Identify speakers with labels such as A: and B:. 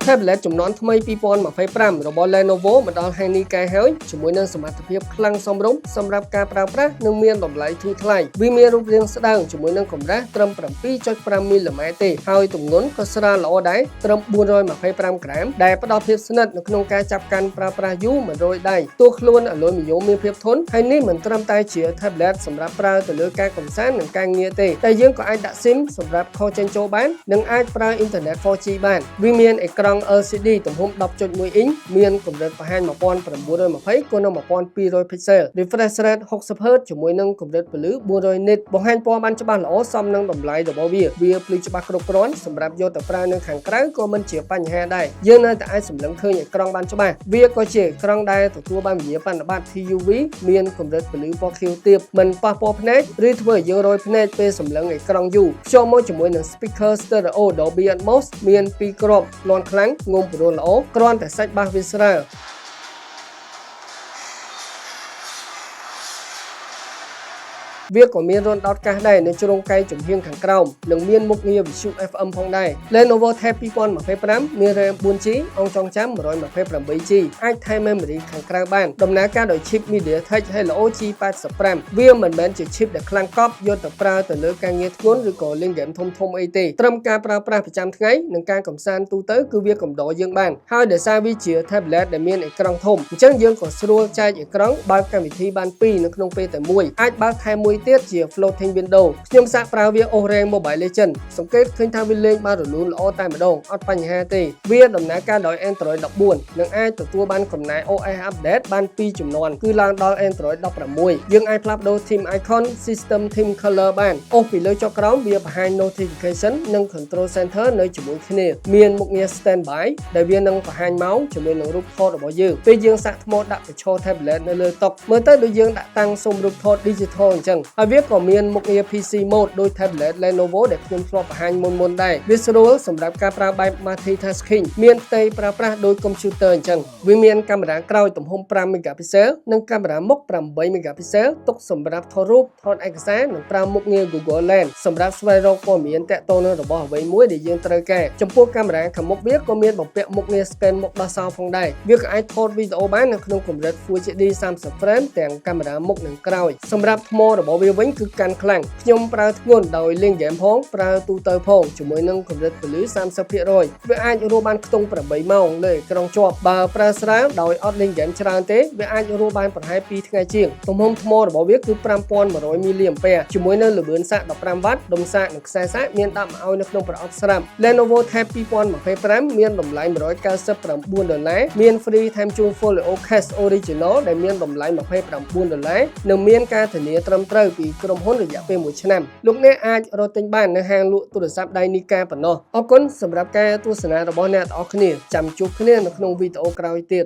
A: Tablet ចំនួនថ្មី2025របស់ Lenovo មកដល់ហើយនេះកែហើយជាមួយនឹងសមត្ថភាពខ្លាំងសមរម្យសម្រាប់ការប្រើប្រាស់និងមានតម្លៃធូរថ្លៃវាមានរូបរាងស្ដើងជាមួយនឹងកម្រាស់ត្រឹម 7.5 មីលីម៉ែត្រទេហើយទម្ងន់ក៏ស្រាលល្អដែរត្រឹម 425 ក្រាមដែលផ្ដល់ភាពស្និទ្ធនៅក្នុងការចាប់កាន់ប្រើប្រាស់យូរមិនរយដៃទោះខ្លួនអាលុយមីញ៉ូមមានភាពធន់ហើយនេះមិនត្រឹមតែជា Tablet សម្រាប់ប្រើទៅលើការកម្សាន្តនិងការងារទេតែយើងក៏អាចដាក់ SIM សម្រាប់ខលចេញចូលបាននិងអាចប្រើអ៊ីនធឺណិត 4G បានវាមានអេក្រង់ LCD ទំហំ 10.1 អ៊ីងមានកម្រិតបង្ហាញ 1920 x 1200 pixel refresh rate 60Hz ជាមួយនឹងកម្រិតពន្លឺ 400 nit បង្ហាញពណ៌បានច្បាស់ល្អសមនឹងតម្លៃរបស់វាភ្លឺច្បាស់គ្រប់គ្រាន់សម្រាប់យកទៅប្រើនៅខាងក្រៅក៏មិនជាបញ្ហាដែរយើងនៅតែអាចសម្លឹងឃើញអេក្រង់បានច្បាស់វាក៏ជាអេក្រង់ដែលទទួលបានវិញ្ញាបនបត្រ TUV មានកម្រិតពន្លឺពណ៌ខៀវទាបមិនប៉ះពាល់ភ្នែកឬធ្វើឲ្យយើងរយភ្នែកពេលសម្លឹងអេក្រង់យូរភ្ជាប់មកជាមួយនឹង speaker stereo Dolby Atmos មាន2គ្រាប់លាន់ខ្លាំងងំព្រោះល្អគ្រាន់តែសាច់បាសវាស្រាលវាក៏មានរន្ធដោតកាសដែរនៅជ្រុងកែងចំហៀងខាងក្រោមនិងមានមុខងារវិទ្យុ FM ផងដែរ Lenovo Tab 2025មាន RAM 4G អង្គចងចាំ 128G អាចថែម memory ខាងក្រៅបានដំណើរការដោយ chip MediaTek Helio G85 វាមិនមែនជា chip ដែលខ្លាំងកប់យកទៅប្រើទៅលើការងារធ្ងន់ឬក៏លេងហ្គេមធំអីទេត្រឹមការប្រើប្រាស់ប្រចាំថ្ងៃនិងការកម្សាន្តទូទៅគឺវាកំដរយើងបានហើយដោយសារវាជា tablet ដែលមានអេក្រង់ធំអញ្ចឹងយើងក៏ស្រួលចែកអេក្រង់បើកកម្មវិធីបាន2នៅក្នុងពេលតែមួយអាចបើកថែមមួយទៀតជា floating window ខ្ញុំសាកប្រើវាអូសរ៉េង Mobile Legends សង្កេតឃើញថាវាលេងបានរលូនល្អតែម្ដងអត់បញ្ហាទេវាដំណើរការដោយ Android 14និងអាចទទួលបានកំណែ OS update បាន2ជំនាន់គឺឡើងដល់ Android 16យើងអាចផ្លាស់ប្ដូរ theme icon system theme color បានអូសពីលើចុះក្រោមវាបង្ហាញ notification និង control center នៅជាមួយគ្នាមានមុខងារ standby ដែលវានឹងបង្ហាញម៉ោងជាមួយនឹងរូបថតរបស់យើងពេលយើងសាកថ្មដាក់បញ្ឈរ tablet នៅលើតុមើលទៅដូចយើងដាក់តាំងស៊ុំរូបថត digital អញ្ចឹងហើយវាក៏មានមុខងារ PC mode ដោយ tablet Lenovo ដែលខ្ញុំធ្លាប់បង្ហាញមុនដែរវាស្រួលសម្រាប់ការប្រើបែប multitasking មានផ្ទៃប្រើប្រាស់ដោយកុំព្យូទ័រអញ្ចឹងវាមានកាមេរ៉ាក្រោយទំហំ 5 megapixel និងកាមេរ៉ាមុខ 8 megapixel ទុកសម្រាប់ថតរូបថតឯកសារនិងប្រើមុខងារ Google Lens សម្រាប់ស្វែងរកព័ត៌មានទាក់ទងនឹងរបស់អ្វីមួយដែលយើងត្រូវការចំពោះកាមេរ៉ាខាងមុខវាក៏មានបំពាក់មុខងារ scan មុខដោះសោផងដែរវាក៏អាចថតវីដេអូបាននៅក្នុងកម្រិត Full HD 30 frame ទាំងកាមេរ៉ាមុខនិងក្រោយសម្រាប់ថ្មរបស់វាវិញគឺកាន់ខ្លាំងខ្ញុំប្រើធ្ងន់ដោយលេងហ្គេមផងប្រើទូទៅផងជាមួយនឹងកម្រិតពន្លឺ 30% វាអាចរស់បានខ្ទង់ 8 ម៉ោងលើអេក្រង់ជាប់បើប្រើស្រាលដោយអត់លេងហ្គេមច្រើនទេវាអាចរស់បានប្រហែល 2 ថ្ងៃជាងទំហំថ្មរបស់វាគឺ 5100 មីលីអាំពែជាមួយនឹងល្បឿនសាក 15 វ៉ាត់ដុំសាកនិងខ្សែសាកមានដាក់មកឲ្យនៅក្នុងប្រអប់ស្រាប់ Lenovo Tab 2025មានតម្លៃ$199មាន free ថែមជូន Folio Case Original ដែលមានតម្លៃ$29និងមានការធានាត្រឹមត្រូវពីក្រុមហ៊ុនរយៈពេល1ឆ្នាំលោកអ្នកអាចរកទិញបាននៅហាងលក់ទូរស័ព្ទដៃនីកាប៉ុណ្ណោះអរគុណសម្រាប់ការទស្សនារបស់អ្នកទាំងអស់គ្នាចាំជួបគ្នានៅក្នុងវីដេអូក្រោយទៀត